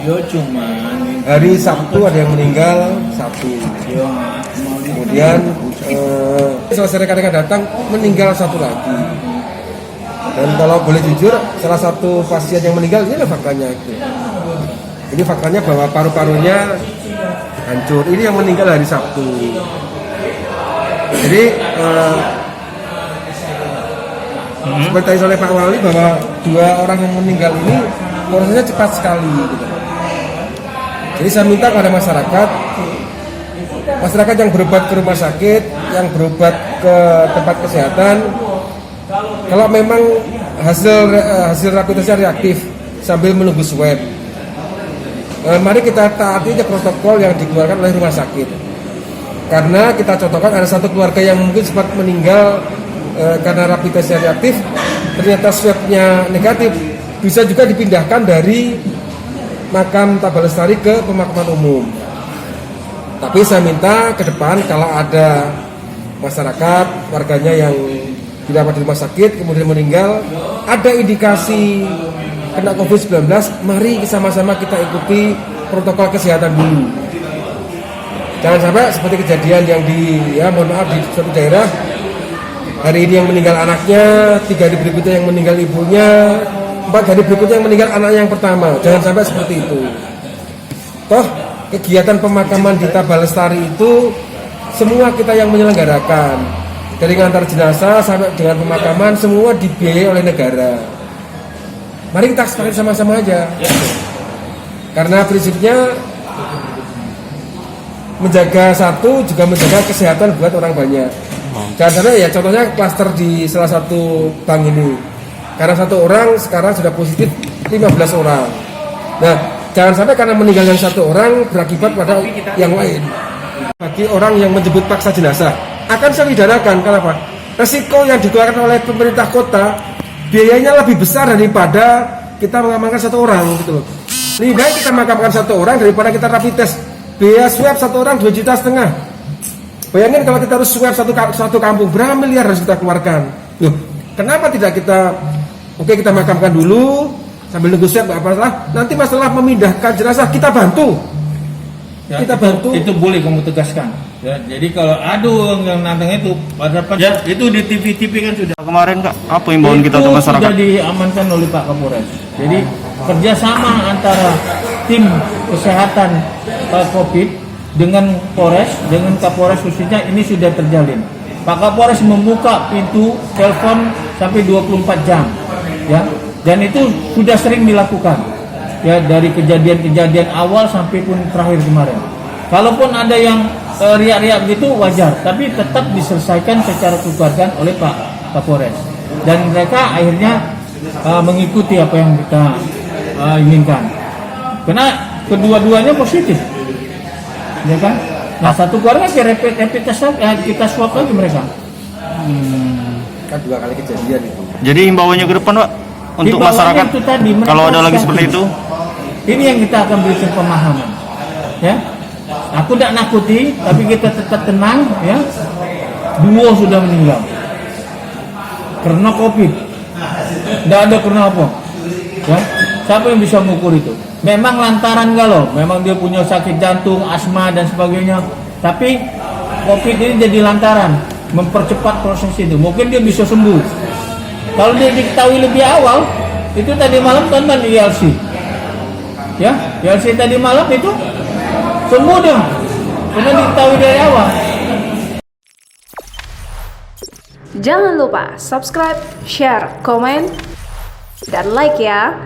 Yo cuman hari Sabtu ada yang meninggal satu. Kemudian selesai rekan-rekan datang meninggal satu lagi. Dan kalau boleh jujur, salah satu pasien yang meninggal ini adalah faktanya itu. Ini faktanya bahwa paru-parunya hancur. Ini yang meninggal hari Sabtu. Jadi seperti tadi oleh Pak Wali bahwa dua orang yang meninggal ini prosesnya cepat sekali. Gitu. Jadi saya minta kepada masyarakat yang berobat ke rumah sakit, yang berobat ke tempat kesehatan, kalau memang hasil rapid testnya reaktif sambil menunggu swab, mari kita taati protokol yang dikeluarkan oleh rumah sakit. Karena kita contohkan ada satu keluarga yang mungkin sempat meninggal karena rapid testnya reaktif, ternyata swabnya negatif, bisa juga dipindahkan dari makam Tabalestari ke pemakaman umum. Tapi saya minta ke depan kalau ada masyarakat, warganya yang dirawat di rumah sakit kemudian meninggal, ada indikasi kena COVID-19, mari sama-sama kita ikuti protokol kesehatan dulu. Jangan sampai seperti kejadian yang mohon maaf di suatu daerah, hari ini yang meninggal anaknya, 3 hari berikutnya yang meninggal ibunya, 4 hari berikutnya yang meninggal anak yang pertama. Jangan sampai seperti itu. Toh kegiatan pemakaman di Tabalestari itu semua kita yang menyelenggarakan, dari ngantar jenazah sampai dengan pemakaman semua dibiayai oleh negara. Mari kita sepakat sama-sama aja. Karena prinsipnya menjaga satu juga menjaga kesehatan buat orang banyak. Jangan sampai ya contohnya klaster di salah satu bank ini. Karena satu orang sekarang sudah positif 15 orang. Nah, jangan sampai karena meninggalnya satu orang berakibat pada yang lain. Bagi orang yang menjemput paksa jenazah akan saya pidanakan. Kenapa? Resiko yang dikeluarkan oleh pemerintah kota biayanya lebih besar daripada kita mengamankan satu orang gitu loh. Lebih baik kita mengamankan satu orang daripada kita rapid test. Biaya swab satu orang 2,5 juta. Bayangin kalau kita harus swab satu kampung, berapa miliar harus kita keluarkan? Loh, kenapa tidak kita kita makamkan dulu sambil nunggu swab, nggak masalah. Nanti masalah memindahkan jenazah kita bantu. Ya, kita bantu. Itu boleh kamu tegaskan. Ya, jadi kalau yang nantang itu pada ya, itu di TV kan sudah. Kemarin Kak, apa imbauan kita untuk masyarakat? Sudah diamankan oleh Pak Kapolres. Jadi kerjasama antara tim kesehatan COVID dengan Polres, dengan Kapolres khususnya ini sudah terjalin. Pak Kapolres membuka pintu telepon sampai 24 jam, ya. Dan itu sudah sering dilakukan, ya, dari kejadian-kejadian awal sampai pun terakhir kemarin. Kalaupun ada yang riak-riak gitu wajar, tapi tetap diselesaikan secara kekeluargaan oleh Pak Kapolres. Dan mereka akhirnya mengikuti apa yang kita inginkan. Karena kedua-duanya positif, ya kan? Nah, satu keluarga rapid test kita swab lagi mereka. Kan 2 kali kejadian itu. Jadi himbauannya ke depan Pak untuk masyarakat itu tadi, kalau ada lagi seperti itu. Ini yang kita akan berikan pemahaman, ya. Aku tidak nakuti, tapi kita tetap tenang, ya. 2 sudah meninggal karena COVID, tidak ada karena apa, ya. Siapa yang bisa mengukur itu? Memang lantaran galau, memang dia punya sakit jantung, asma dan sebagainya. Tapi COVID ini jadi lantaran, mempercepat proses itu. Mungkin dia bisa sembuh. Kalau dia diketahui lebih awal, itu tadi malam tonton di ILC. Ya, ILC tadi malam itu sembuh dong. Karena diketahui dari awal. Jangan lupa subscribe, share, komen, dan like ya.